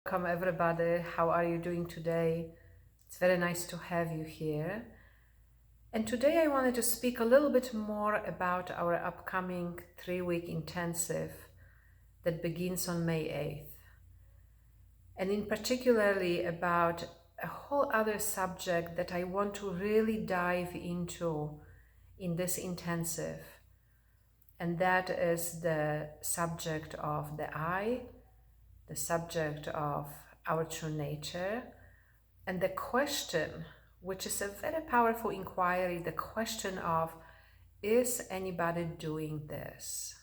Welcome everybody. How are you doing today? It's very nice to have you here. And today I wanted to speak a little bit more about our upcoming 3-week intensive that begins on May 8th. And in particularly about a whole other subject that I want to really dive into in this intensive. And that is the subject of the I, the subject of our true nature, and the question, which is a very powerful inquiry, the question of, is anybody doing this?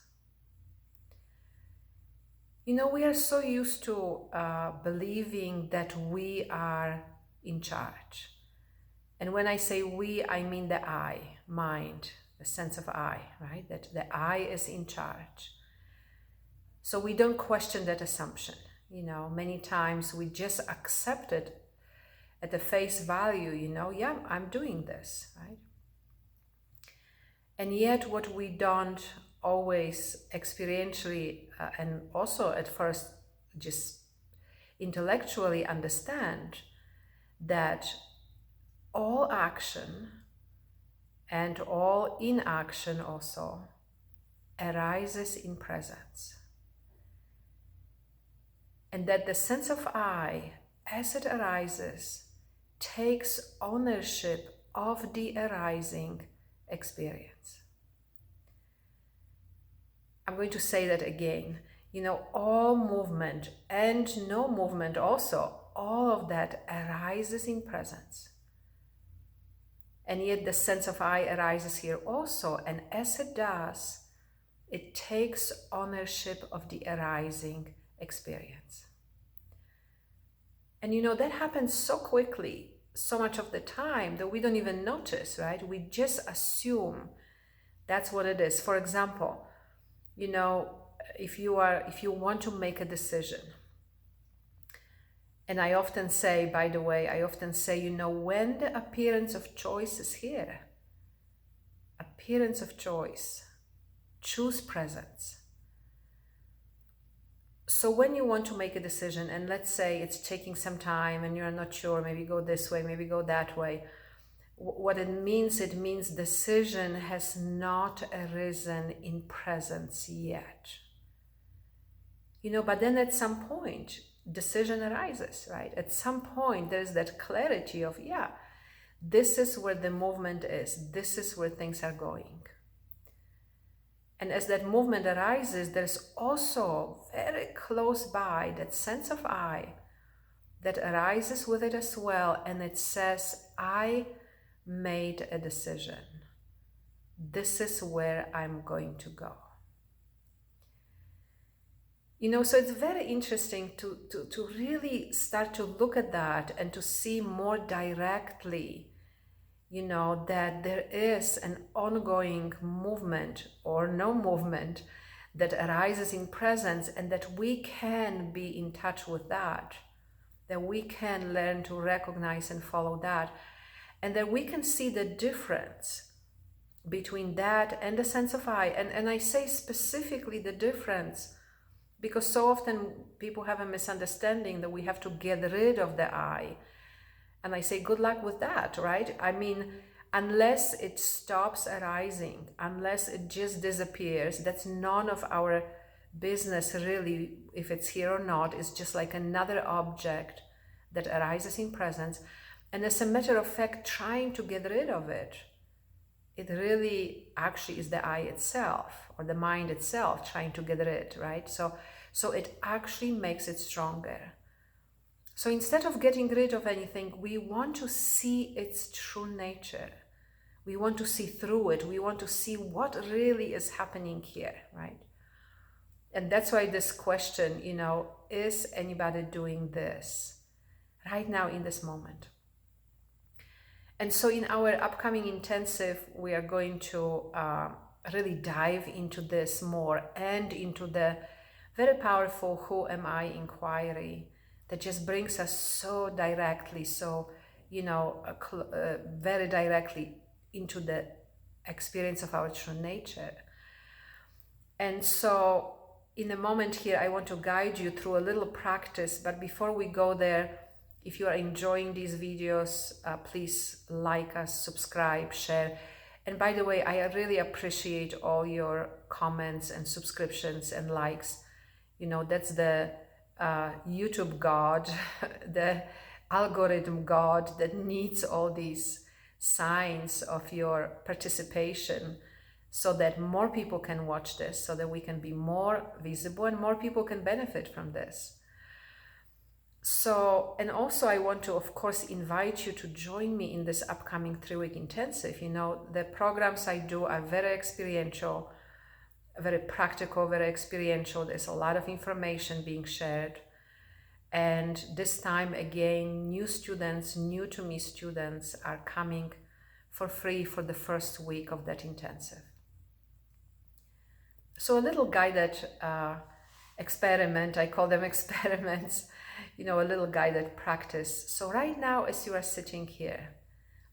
You know, we are so used to believing that we are in charge. And when I say we, I mean the I, mind, the sense of I, right? That the I is in charge. So we don't question that assumption. You know, many times we just accept it at the face value, yeah, I'm doing this, right? And yet what we don't always experientially and also at first just intellectually understand that all action and all inaction also arises in presence. And that the sense of I, as it arises, takes ownership of the arising experience. I'm going to say that again. You know, all movement and no movement also, all of that arises in presence. And yet the sense of I arises here also. And as it does, it takes ownership of the arising experience. And you know, that happens so quickly, so much of the time, that we don't even notice, right? We just assume that's what it is. For example, you know, if you want to make a decision, and I often say, by the way, you know, when the appearance of choice is here, appearance of choice, choose presence. So when you want to make a decision, and let's say it's taking some time and you're not sure, maybe go this way, maybe go that way, what it means decision has not arisen in presence yet. You know, but then at some point, decision arises, right? At some point, there's that clarity of, yeah, this is where the movement is. This is where things are going. And as that movement arises, there's also very close by that sense of I that arises with it as well. And it says, I made a decision. This is where I'm going to go. You know, so it's very interesting to really start to look at that and to see more directly, you know, that there is an ongoing movement or no movement that arises in presence, and that we can be in touch with that we can learn to recognize and follow that, and that we can see the difference between that and the sense of I. And I say specifically the difference because so often people have a misunderstanding that we have to get rid of the I. And I say, good luck with that, right? I mean, unless it stops arising, unless it just disappears, that's none of our business really, if it's here or not. It's just like another object that arises in presence. And as a matter of fact, trying to get rid of it, it really actually is the I itself or the mind itself trying to get rid, right? So it actually makes it stronger. So instead of getting rid of anything, we want to see its true nature. We want to see through it. We want to see what really is happening here, right? And that's why this question, you know, is anybody doing this right now in this moment? And so in our upcoming intensive, we are going to really dive into this more and into the very powerful who am I inquiry that just brings us so directly, so, you know, very directly into the experience of our true nature. And so in a moment here, I want to guide you through a little practice, but before we go there, if you are enjoying these videos, please like us, subscribe, share. And by the way, I really appreciate all your comments and subscriptions and likes. You know, that's the YouTube God, the algorithm God that needs all these signs of your participation so that more people can watch this, so that we can be more visible and more people can benefit from this. So, and also I want to, of course, invite you to join me in this upcoming 3-week intensive. You know, the programs I do are very experiential, very practical, very experiential. There's a lot of information being shared. And this time, again, new students, new to me students are coming for free for the first week of that intensive. So a little guided experiment, I call them experiments, you know, a little guided practice. So right now, as you are sitting here,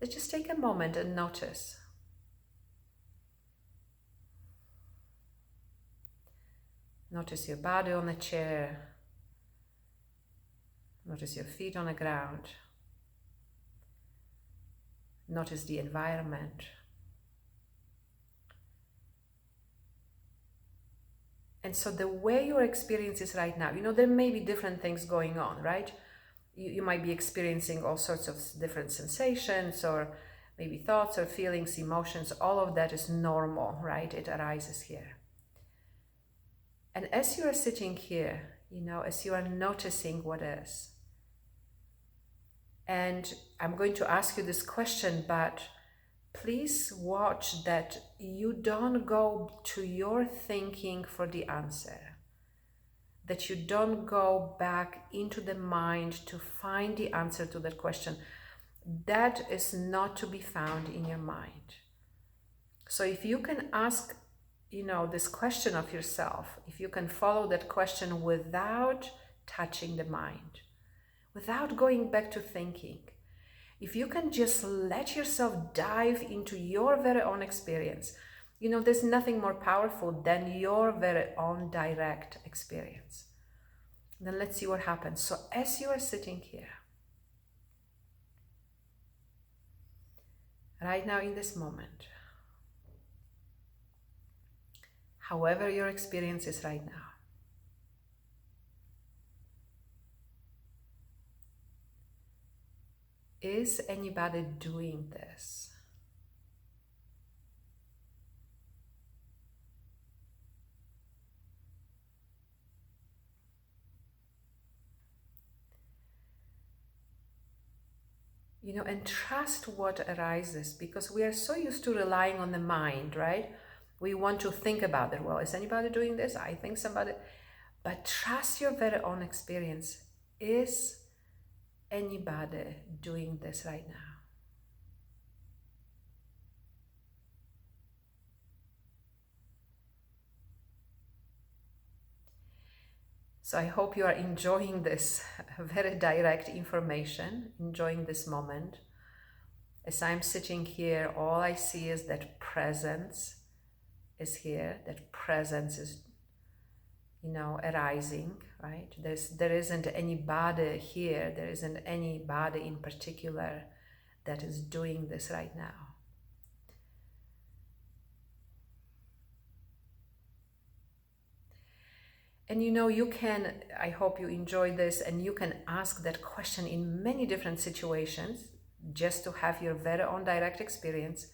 let's just take a moment and notice. Notice your body on a chair. Notice your feet on the ground. Notice the environment. And so the way your experience is right now, you know, there may be different things going on, right? You might be experiencing all sorts of different sensations or maybe thoughts or feelings, emotions. All of that is normal, right? It arises here. And as you are sitting here, you know, as you are noticing what is, and I'm going to ask you this question, but please watch that you don't go to your thinking for the answer, that you don't go back into the mind to find the answer to that question. That is not to be found in your mind. So if you can ask, you know, this question of yourself, if you can follow that question without touching the mind, without going back to thinking, if you can just let yourself dive into your very own experience, you know, there's nothing more powerful than your very own direct experience. Then let's see what happens. So as you are sitting here, right now in this moment, however your experience is right now, is anybody doing this? You know, and trust what arises, because we are so used to relying on the mind, right? We want to think about it. Well, is anybody doing this? I think somebody, but trust your very own experience. Is anybody doing this right now? So I hope you are enjoying this very direct information, enjoying this moment. As I'm sitting here, all I see is that presence is here, that presence is, you know, arising, right? There isn't anybody here, there isn't anybody in particular that is doing this right now. And you know, you can, I hope you enjoy this, and you can ask that question in many different situations just to have your very own direct experience.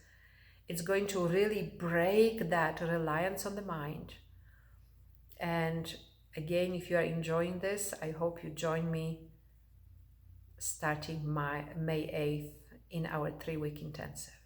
It's going to really break that reliance on the mind. And again, if you are enjoying this, I hope you join me starting May 8th in our 3-week intensive.